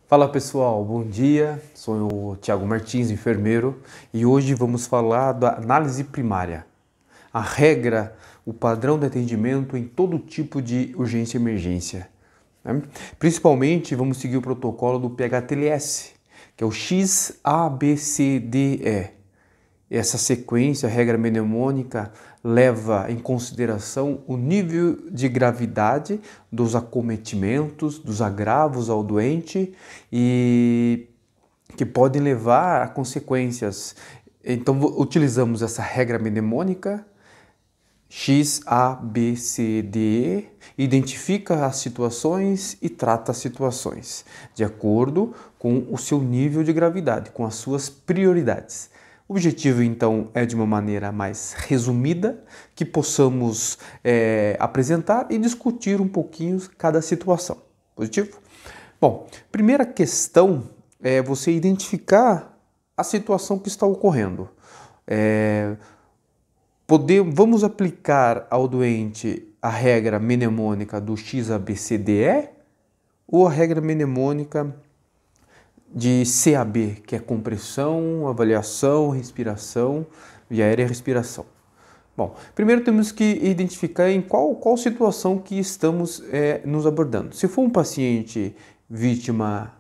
Fala pessoal, bom dia, sou o Thiago Martins, enfermeiro, e hoje vamos falar da análise primária. A regra, o padrão de atendimento em todo tipo de urgência e emergência. Né? Principalmente vamos seguir o protocolo do PHTLS, que é o XABCDE. Essa sequência, a regra mnemônica, leva em consideração o nível de gravidade dos acometimentos, dos agravos ao doente e que podem levar a consequências. Então, utilizamos essa regra mnemônica, XABCDE, identifica as situações e trata as situações, de acordo com o seu nível de gravidade, com as suas prioridades. O objetivo, então, é de uma maneira mais resumida, que possamos apresentar e discutir um pouquinho cada situação. Positivo? Bom, primeira questão é você identificar a situação que está ocorrendo. Vamos aplicar ao doente a regra mnemônica do XABCDE ou a regra mnemônica de CAB, que é compressão, avaliação, respiração, via aérea e respiração. Bom, primeiro temos que identificar em qual situação que estamos nos abordando. Se for um paciente vítima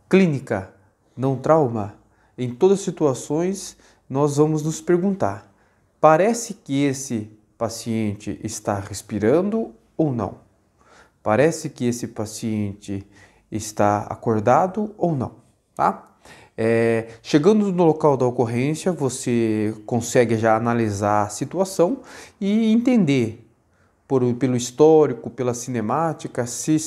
clínica, não trauma, em todas as situações nós vamos nos perguntar, parece que esse paciente está respirando ou não? Parece que esse paciente está acordado ou não, tá? Chegando no local da ocorrência, você consegue já analisar a situação e entender pelo histórico, pela cinemática, se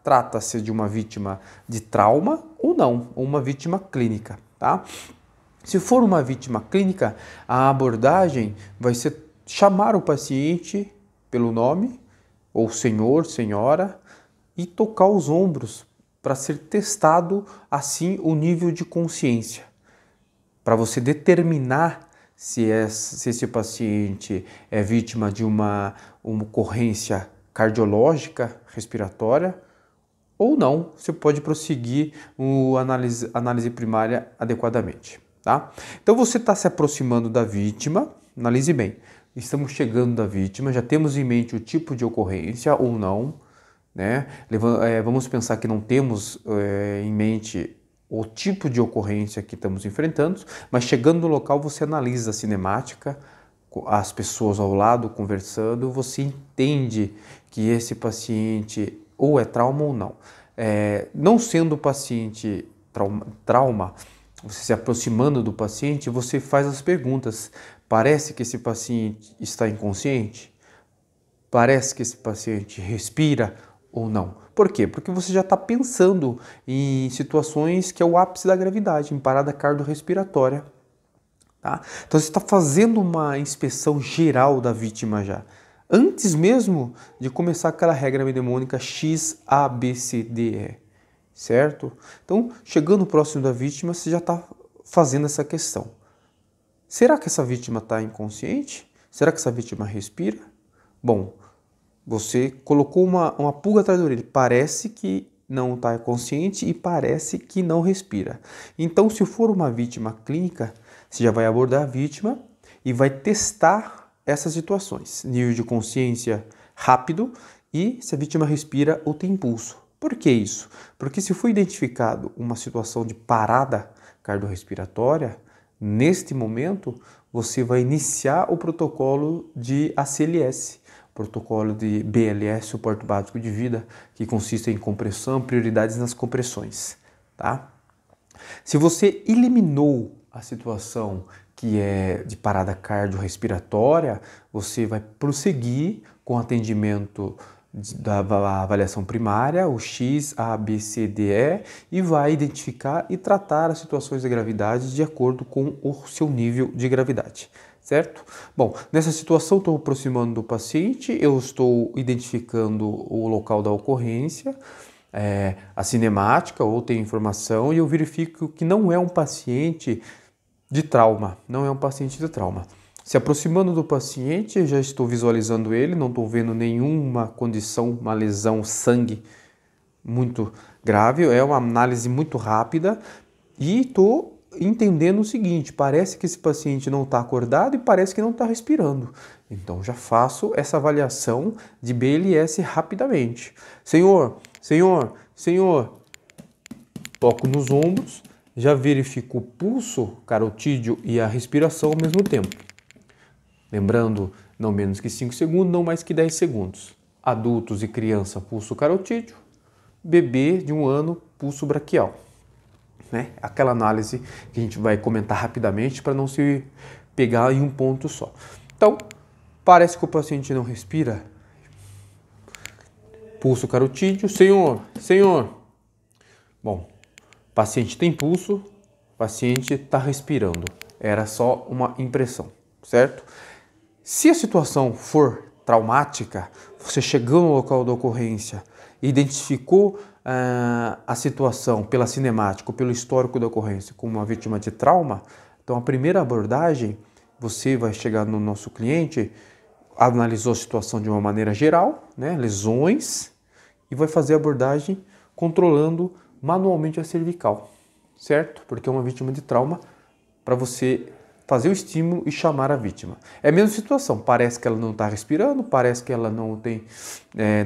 trata-se de uma vítima de trauma ou não, ou uma vítima clínica, tá? Se for uma vítima clínica, a abordagem vai ser chamar o paciente pelo nome, ou senhor, senhora, e tocar os ombros para ser testado assim o nível de consciência, para você determinar se esse paciente é vítima de uma ocorrência cardiológica, respiratória, ou não, você pode prosseguir a análise primária adequadamente. Tá? Então você está se aproximando da vítima, analise bem, estamos chegando da vítima, já temos em mente o tipo de ocorrência ou não, né? Vamos pensar que não temos em mente o tipo de ocorrência que estamos enfrentando, mas chegando no local você analisa a cinemática, as pessoas ao lado conversando, você entende que esse paciente ou é trauma ou não. Não sendo o paciente trauma, você se aproximando do paciente, você faz as perguntas. Parece que esse paciente está inconsciente? Parece que esse paciente respira ou não? Por quê? Porque você já está pensando em situações que é o ápice da gravidade, em parada cardiorrespiratória. Tá? Então você está fazendo uma inspeção geral da vítima já, antes mesmo de começar aquela regra mnemônica XABCDE, certo? Então, chegando próximo da vítima, você já está fazendo essa questão. Será que essa vítima está inconsciente? Será que essa vítima respira? Bom, você colocou uma pulga atrás da orelha. Parece que não está consciente e parece que não respira. Então, se for uma vítima clínica, você já vai abordar a vítima e vai testar essas situações. Nível de consciência rápido e se a vítima respira ou tem pulso. Por que isso? Porque se for identificado uma situação de parada cardiorrespiratória, neste momento você vai iniciar o protocolo de ACLS, protocolo de BLS, suporte básico de vida, que consiste em compressão, prioridades nas compressões, tá? Se você eliminou a situação que é de parada cardiorrespiratória, você vai prosseguir com o atendimento da avaliação primária, o XABCDE, e vai identificar e tratar as situações de gravidade de acordo com o seu nível de gravidade, certo? Bom, nessa situação estou aproximando do paciente, eu estou identificando o local da ocorrência, a cinemática ou tem informação, e eu verifico que não é um paciente de trauma, não é um paciente de trauma. Se aproximando do paciente, já estou visualizando ele, não estou vendo nenhuma condição, uma lesão, sangue muito grave, é uma análise muito rápida e estou entendendo o seguinte, parece que esse paciente não está acordado e parece que não está respirando. Então já faço essa avaliação de BLS rapidamente. Senhor, toco nos ombros, já verifico o pulso carotídeo e a respiração ao mesmo tempo. Lembrando, não menos que 5 segundos, não mais que 10 segundos. Adultos e criança, pulso carotídeo. Bebê de 1 ano, pulso braquial. Né? Aquela análise que a gente vai comentar rapidamente para não se pegar em um ponto só. Então, parece que o paciente não respira. Pulso carotídeo. Senhor. Bom, paciente tem pulso, paciente está respirando. Era só uma impressão, certo? Se a situação for traumática, você chegou no local da ocorrência, identificou a situação pela cinemática, pelo histórico da ocorrência como uma vítima de trauma, então a primeira abordagem, você vai chegar no nosso cliente, analisou a situação de uma maneira geral, né, lesões, e vai fazer a abordagem controlando manualmente a cervical, certo? Porque é uma vítima de trauma, para você fazer o estímulo e chamar a vítima. É a mesma situação, parece que ela não está respirando, parece que ela não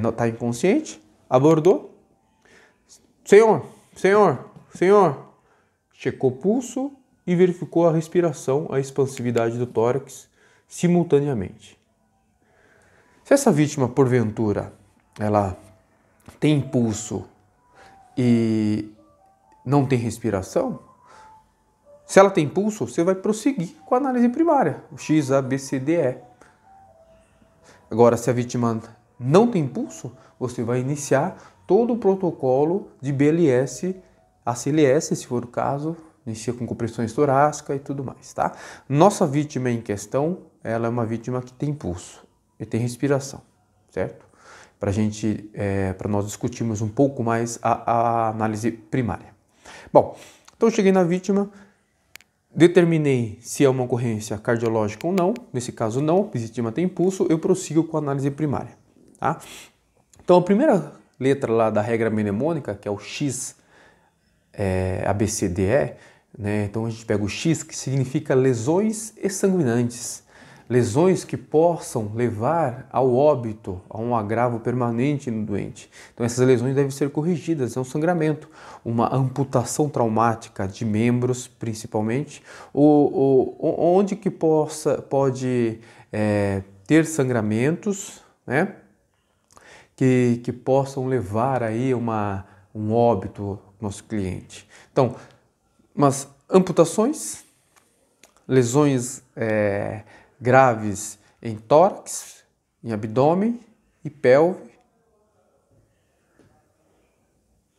está inconsciente, abordou. Senhor, checou o pulso e verificou a respiração, a expansividade do tórax simultaneamente. Se essa vítima, porventura, ela tem pulso e não tem respiração, se ela tem pulso, você vai prosseguir com a análise primária, o X, A, B, C, D, E. Agora, se a vítima não tem pulso, você vai iniciar todo o protocolo de BLS, ACLS, se for o caso, inicia com compressões torácicas e tudo mais, tá? Nossa vítima em questão, ela é uma vítima que tem pulso e tem respiração, certo? Para nós discutirmos um pouco mais a análise primária. Bom, então cheguei na vítima, determinei se é uma ocorrência cardiológica ou não. Nesse caso não, a vítima tem pulso, eu prossigo com a análise primária, tá? Então a primeira letra lá da regra mnemônica, que é o X, ABCDE, né? Então a gente pega o X, que significa lesões exsanguinantes, lesões que possam levar ao óbito, a um agravo permanente no doente. Então essas lesões devem ser corrigidas, é um sangramento, uma amputação traumática de membros principalmente, onde que pode ter sangramentos, né, que possam levar aí um óbito nosso cliente. Então, umas amputações, lesões graves em tórax, em abdômen e pelve,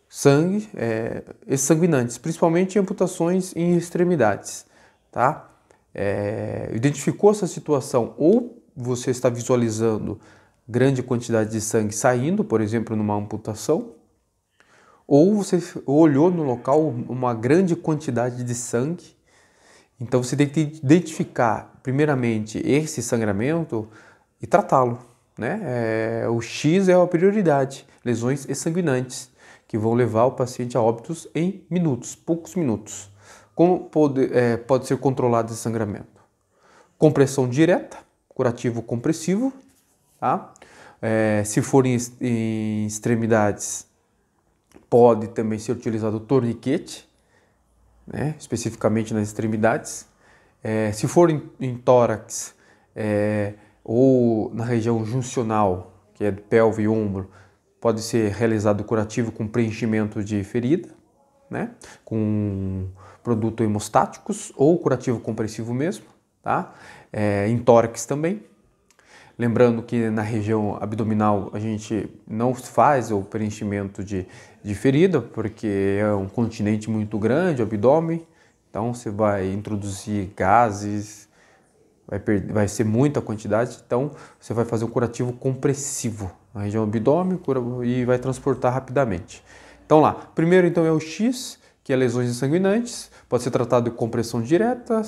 sangue, exsanguinantes, principalmente amputações em extremidades, tá? Identificou essa situação ou você está visualizando grande quantidade de sangue saindo, por exemplo, numa amputação, ou você olhou no local uma grande quantidade de sangue. Então você tem que identificar primeiramente esse sangramento e tratá-lo, né? O X é a prioridade, lesões exsanguinantes, que vão levar o paciente a óbitos em minutos, poucos minutos. Como pode ser controlado esse sangramento? Compressão direta, curativo compressivo, tá? Se for em extremidades, pode também ser utilizado o torniquete, né? Especificamente nas extremidades. Se for em tórax ou na região juncional, que é pelve e ombro, pode ser realizado o curativo com preenchimento de ferida, né? Com produto hemostáticos ou curativo compressivo mesmo, tá? Em tórax também. Lembrando que na região abdominal a gente não faz o preenchimento de ferida, porque é um continente muito grande, o abdômen, então você vai introduzir gases, vai ser muita quantidade, então você vai fazer um curativo compressivo na região abdômen e vai transportar rapidamente. Então lá, primeiro então é o X, que é lesões sanguinantes, pode ser tratado de compressão direta,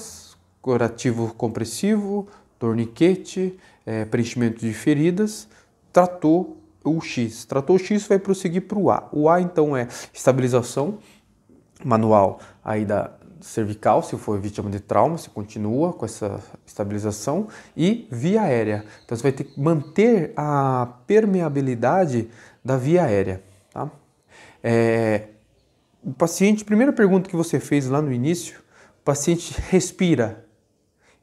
curativo compressivo, torniquete, preenchimento de feridas, tratou o X. Tratou o X, vai prosseguir para o A. O A, então, é estabilização manual aí da cervical, se for vítima de trauma, você continua com essa estabilização, e via aérea. Então, você vai ter que manter a permeabilidade da via aérea, tá? O paciente, primeira pergunta que você fez lá no início, o paciente respira.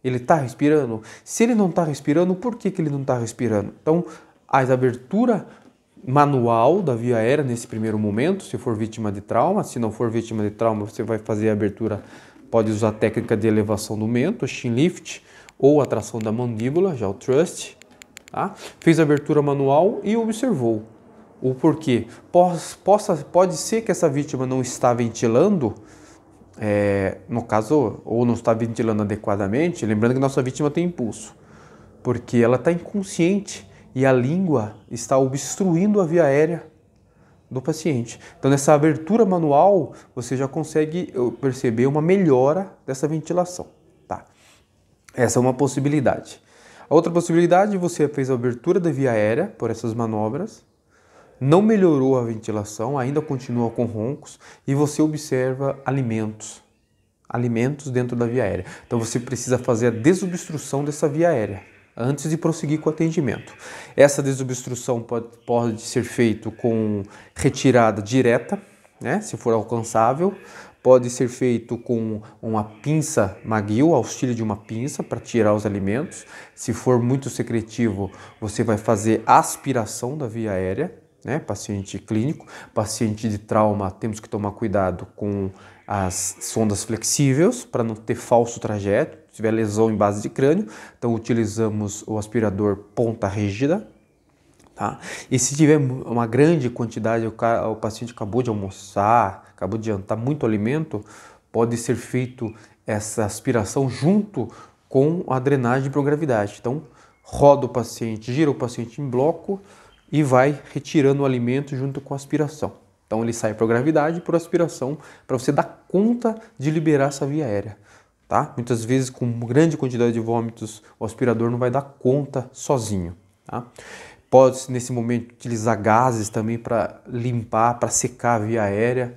Ele está respirando? Se ele não está respirando, por que ele não está respirando? Então, a abertura manual da via aérea nesse primeiro momento, se for vítima de trauma. Se não for vítima de trauma, você vai fazer a abertura, pode usar a técnica de elevação do mento, chin lift, ou a tração da mandíbula, já o thrust. Tá? Fez a abertura manual e observou o porquê. Pode ser que essa vítima não está ventilando, no caso, ou não está ventilando adequadamente, lembrando que nossa vítima tem impulso, porque ela está inconsciente e a língua está obstruindo a via aérea do paciente. Então, nessa abertura manual, você já consegue perceber uma melhora dessa ventilação. Tá? Essa é uma possibilidade. A outra possibilidade, você fez a abertura da via aérea por essas manobras, não melhorou a ventilação, ainda continua com roncos, e você observa alimentos dentro da via aérea. Então, você precisa fazer a desobstrução dessa via aérea antes de prosseguir com o atendimento. Essa desobstrução pode ser feita com retirada direta, né, se for alcançável. Pode ser feito com uma pinça McGill, auxílio de uma pinça para tirar os alimentos. Se for muito secretivo, você vai fazer aspiração da via aérea, né, paciente clínico. Paciente de trauma, temos que tomar cuidado com as sondas flexíveis para não ter falso trajeto. Se tiver lesão em base de crânio, então utilizamos o aspirador ponta rígida. Tá? E se tiver uma grande quantidade, o paciente acabou de almoçar, acabou de jantar muito alimento, pode ser feito essa aspiração junto com a drenagem por gravidade. Então, roda o paciente, gira o paciente em bloco e vai retirando o alimento junto com a aspiração. Então, ele sai por gravidade e por aspiração para você dar conta de liberar essa via aérea. Tá? Muitas vezes, com grande quantidade de vômitos, o aspirador não vai dar conta sozinho. Tá? Pode, nesse momento, utilizar gases também para limpar, para secar a via aérea.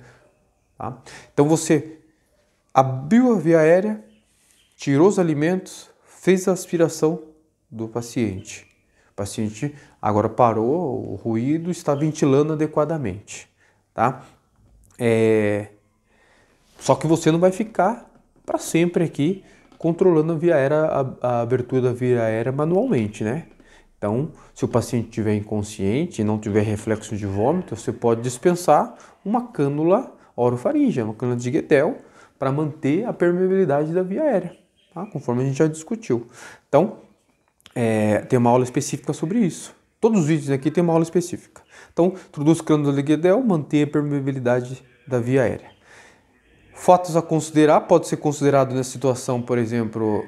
Tá? Então, você abriu a via aérea, tirou os alimentos, fez a aspiração do paciente. O paciente agora parou o ruído, está ventilando adequadamente. Tá? Só que você não vai ficar para sempre aqui controlando a via aérea, a abertura da via aérea manualmente, né? Então, se o paciente estiver inconsciente e não tiver reflexo de vômito, você pode dispensar uma cânula orofaríngea, uma cânula de Guedel, para manter a permeabilidade da via aérea, tá? Conforme a gente já discutiu. Então, tem uma aula específica sobre isso. Todos os vídeos aqui tem uma aula específica. Então, introduz cânula de Guedel, mantém a permeabilidade da via aérea. Fatos a considerar, pode ser considerado nessa situação, por exemplo,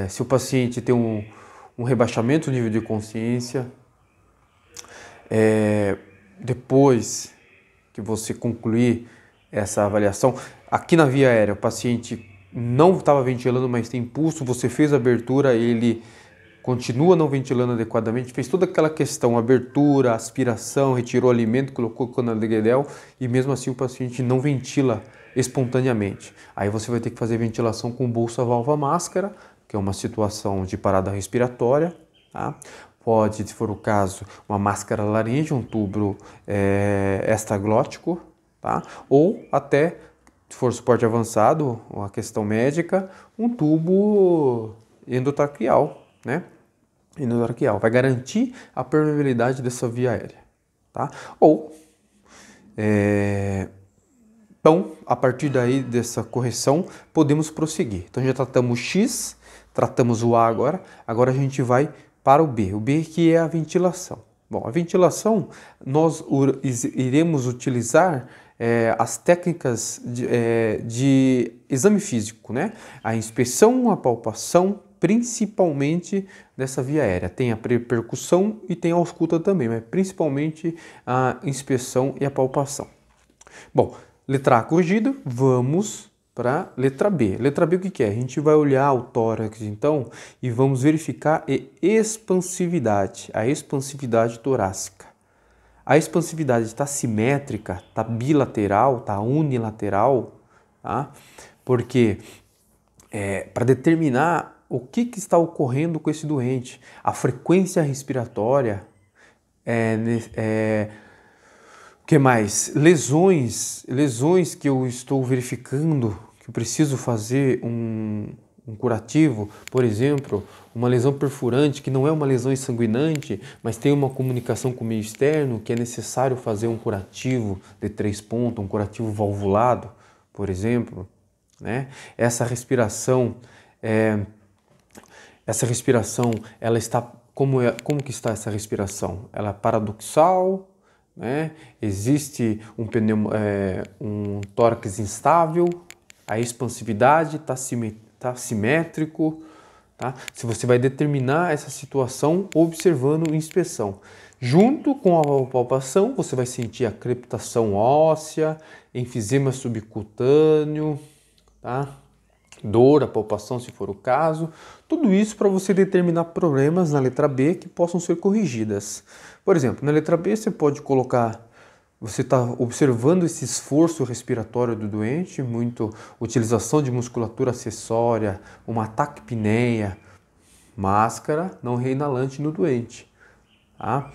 se o paciente tem um rebaixamento do nível de consciência. Depois que você concluir essa avaliação, aqui na via aérea o paciente não estava ventilando, mas tem impulso, você fez a abertura, ele continua não ventilando adequadamente, fez toda aquela questão, abertura, aspiração, retirou o alimento, colocou cânula de Guedel e mesmo assim o paciente não ventila espontaneamente. Aí você vai ter que fazer ventilação com bolsa válvula máscara, que é uma situação de parada respiratória. Tá? Pode, se for o caso, uma máscara laríngea, um tubo extraglótico, tá? Ou até, se for suporte avançado, uma questão médica, um tubo endotraqueal, né? Endotraqueal, vai garantir a permeabilidade dessa via aérea. Tá? Ou, então, a partir daí dessa correção, podemos prosseguir. Então, já tratamos o X, tratamos o A agora a gente vai para o B. O B que é a ventilação. Bom, a ventilação, nós iremos utilizar as técnicas de exame físico, né? A inspeção, a palpação, principalmente dessa via aérea. Tem a percussão e tem a ausculta também, mas principalmente a inspeção e a palpação. Bom, letra A corrigido, vamos para letra B. Letra B o que é? A gente vai olhar o tórax então e vamos verificar a expansividade torácica. a expansividade está simétrica, está bilateral, está unilateral, tá? Porque para determinar o que está ocorrendo com esse doente, a frequência respiratória, o que mais? Lesões que eu estou verificando, que eu preciso fazer um curativo, por exemplo, uma lesão perfurante que não é uma lesão sanguinante, mas tem uma comunicação com o meio externo, que é necessário fazer um curativo de 3 pontos, um curativo valvulado, por exemplo, né? Essa respiração, ela está como que está essa respiração? Ela é paradoxal, né? Existe um tórax instável, a expansividade está simétrico, tá? Se você vai determinar essa situação observando inspeção. Junto com a palpação, você vai sentir a crepitação óssea, enfisema subcutâneo, tá? Dor, a palpação, se for o caso. Tudo isso para você determinar problemas na letra B que possam ser corrigidas. Por exemplo, na letra B você pode colocar, você está observando esse esforço respiratório do doente, muito utilização de musculatura acessória, uma taquipneia, máscara não reinalante no doente. Tá?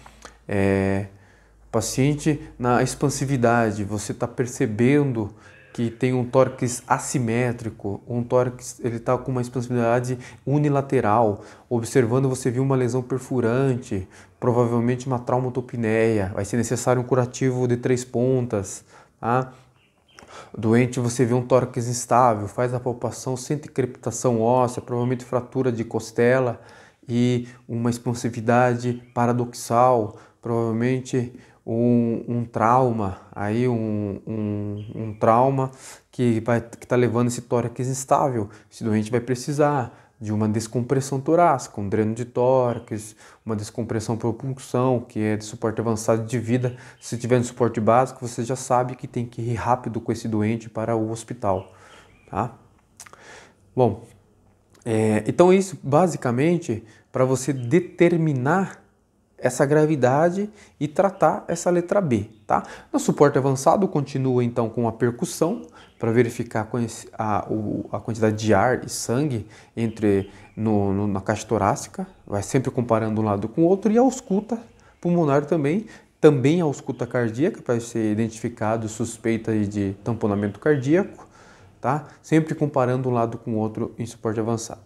Paciente na expansividade, você está percebendo que tem um tórax assimétrico, um tórax, ele está com uma expansividade unilateral. Observando, você viu uma lesão perfurante, provavelmente uma traumatopneia, vai ser necessário um curativo de 3 pontas. Tá? Doente, você vê um tórax instável, faz a palpação, sente crepitação óssea, provavelmente fratura de costela e uma expansividade paradoxal, provavelmente um trauma, aí um trauma que está levando esse tórax instável. Esse doente vai precisar de uma descompressão torácica, um dreno de tórax, uma descompressão por punção, que é de suporte avançado de vida. Se tiver no suporte básico, você já sabe que tem que ir rápido com esse doente para o hospital. Tá? Bom, então isso basicamente para você determinar essa gravidade e tratar essa letra B, tá? No suporte avançado continua então com a percussão para verificar a quantidade de ar e sangue na caixa torácica, vai sempre comparando um lado com o outro, e a ausculta pulmonar também a ausculta cardíaca para ser identificado suspeita de tamponamento cardíaco, tá? Sempre comparando um lado com o outro em suporte avançado.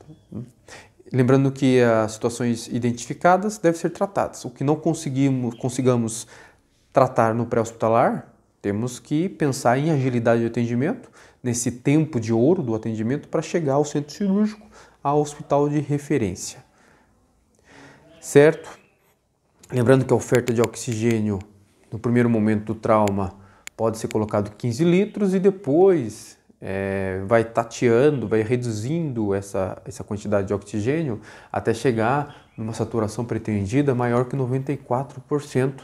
Lembrando que as situações identificadas devem ser tratadas. O que não consigamos tratar no pré-hospitalar, temos que pensar em agilidade de atendimento, nesse tempo de ouro do atendimento para chegar ao centro cirúrgico, ao hospital de referência. Certo? Lembrando que a oferta de oxigênio no primeiro momento do trauma pode ser colocado 15 litros e depois vai tateando, vai reduzindo essa quantidade de oxigênio até chegar numa saturação pretendida maior que 94%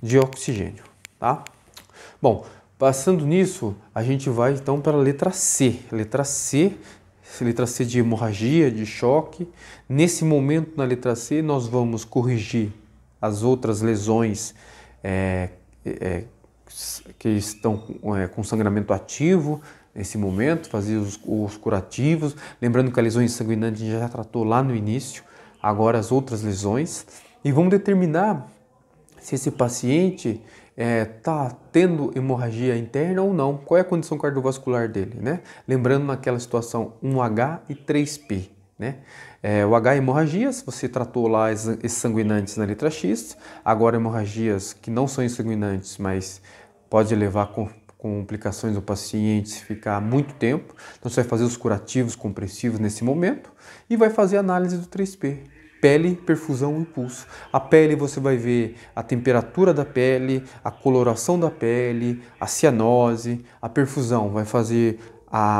de oxigênio. Tá? Bom, passando nisso, a gente vai então para a letra C. Letra C de hemorragia, de choque. Nesse momento, na letra C, nós vamos corrigir as outras lesões que estão com sangramento ativo. Nesse momento, fazer os curativos. Lembrando que a lesão sanguinante a gente já tratou lá no início, agora as outras lesões. E vamos determinar se esse paciente está tendo hemorragia interna ou não. Qual é a condição cardiovascular dele, né? Lembrando naquela situação 1H e 3P, né? O H é hemorragias, você tratou lá as sanguinantes na letra X. Agora hemorragias que não são sanguinantes, mas pode levar complicações do paciente se ficar muito tempo. Então você vai fazer os curativos compressivos nesse momento e vai fazer a análise do 3P. Pele, perfusão e pulso. A pele você vai ver a temperatura da pele, a coloração da pele, a cianose. A perfusão vai fazer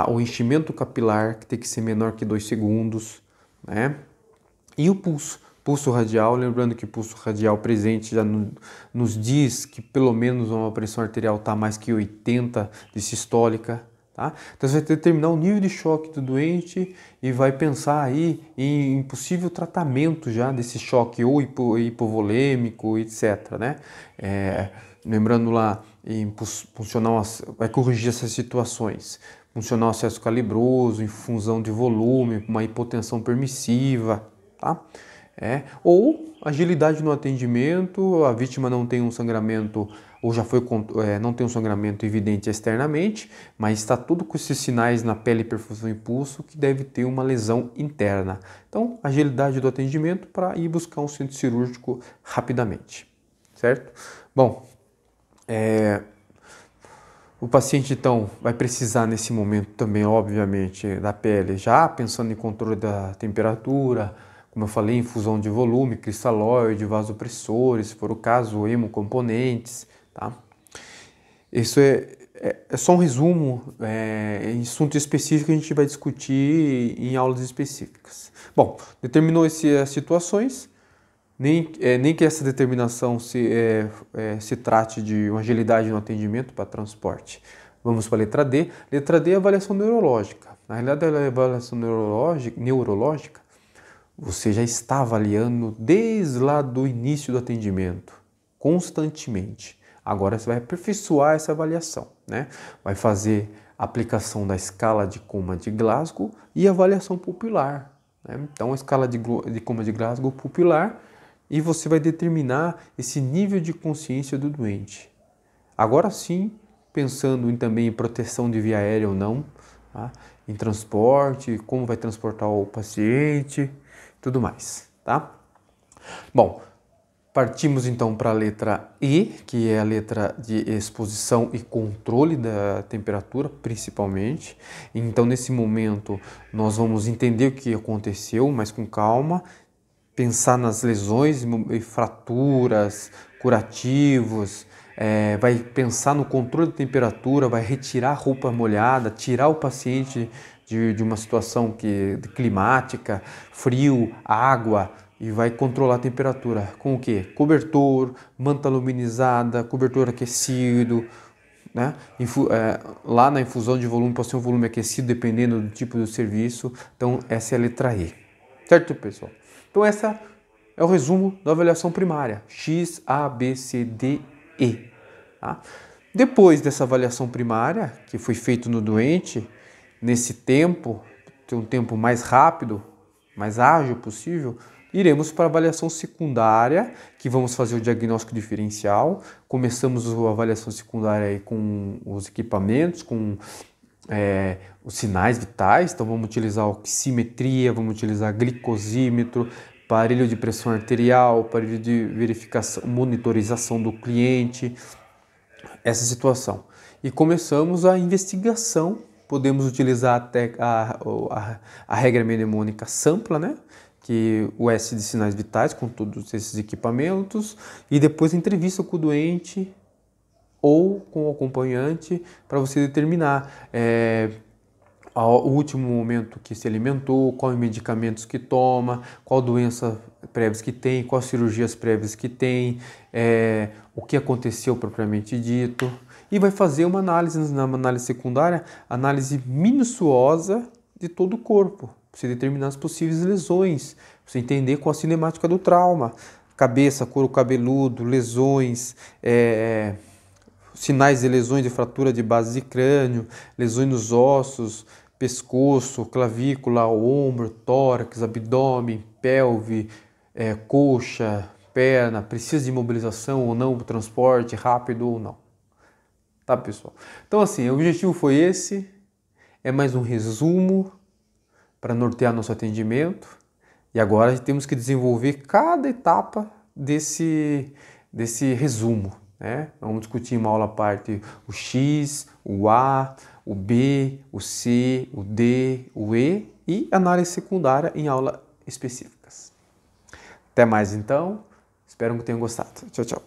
o enchimento capilar, que tem que ser menor que 2 segundos. Né? E o pulso. Pulso radial, lembrando que o pulso radial presente já nos diz que pelo menos uma pressão arterial está mais que 80 de sistólica. Tá? Então você vai determinar o nível de choque do doente e vai pensar aí em possível tratamento já desse choque ou hipovolêmico, etc. Né? Lembrando lá, vai corrigir essas situações. Funcional acesso calibroso, infusão de volume, uma hipotensão permissiva, tá? Ou agilidade no atendimento, a vítima não tem um sangramento ou não tem um sangramento evidente externamente, mas está tudo com esses sinais na pele, perfusão e pulso que deve ter uma lesão interna. Então, agilidade do atendimento para ir buscar um centro cirúrgico rapidamente, certo? Bom, o paciente, então, vai precisar nesse momento também, obviamente, da pele, já pensando em controle da temperatura, como eu falei, infusão de volume, cristalóide, vasopressores, se for o caso, hemocomponentes, tá? Isso é só um resumo, em assunto específico a gente vai discutir em aulas específicas. Bom, determinou as situações, nem que essa determinação se trate de uma agilidade no atendimento para transporte. Vamos para a letra D. Letra D é avaliação neurológica. Na realidade, a avaliação neurológica você já está avaliando desde lá do início do atendimento, constantemente. Agora você vai aperfeiçoar essa avaliação, né? Vai fazer a aplicação da escala de Coma de Glasgow e avaliação pupilar, né? Então, a escala de Coma de Glasgow pupilar, e você vai determinar esse nível de consciência do doente. Agora sim, pensando também em proteção de via aérea ou não, tá? Em transporte, como vai transportar o paciente, tudo mais, tá? Bom, partimos então para a letra E, que é a letra de exposição e controle da temperatura, principalmente. Então, nesse momento, nós vamos entender o que aconteceu, mas com calma, pensar nas lesões e fraturas, curativos, vai pensar no controle da temperatura, vai retirar a roupa molhada, tirar o paciente de uma situação climática, frio, água, e vai controlar a temperatura com o quê? Cobertor, manta luminizada, cobertor aquecido, né? Lá na infusão de volume pode ser um volume aquecido dependendo do tipo do serviço. Então essa é a letra E, certo, pessoal? Então essa é o resumo da avaliação primária, X, A, B, C, D, E. Tá? Depois dessa avaliação primária, que foi feito no doente, nesse tempo, ter um tempo mais rápido, mais ágil possível, iremos para a avaliação secundária, que vamos fazer o diagnóstico diferencial. Começamos a avaliação secundária aí com os equipamentos, com os sinais vitais. Então vamos utilizar oximetria, vamos utilizar glicosímetro, aparelho de pressão arterial, aparelho de verificação, monitorização do cliente, essa situação. E começamos a investigação. Podemos utilizar até a regra mnemônica SAMPLA, né? Que o S de sinais vitais com todos esses equipamentos, e depois a entrevista com o doente ou com o acompanhante para você determinar o último momento que se alimentou, quais medicamentos que toma, qual doença prévias que tem, quais cirurgias prévias que tem, o que aconteceu propriamente dito, e vai fazer uma análise, na análise secundária, análise minuciosa de todo o corpo, para você determinar as possíveis lesões, para você entender qual a cinemática do trauma, cabeça, couro cabeludo, lesões, sinais de lesões de fratura de base de crânio, lesões nos ossos, pescoço, clavícula, ombro, tórax, abdômen, pelve, coxa, perna, precisa de imobilização ou não, transporte rápido ou não. Tá, pessoal? Então, assim, o objetivo foi esse, é mais um resumo para nortear nosso atendimento, e agora temos que desenvolver cada etapa desse resumo, né? Vamos discutir em uma aula à parte o X, o A, o B, o C, o D, o E e análise secundária em aulas específicas. Até mais então, espero que tenham gostado. Tchau, tchau.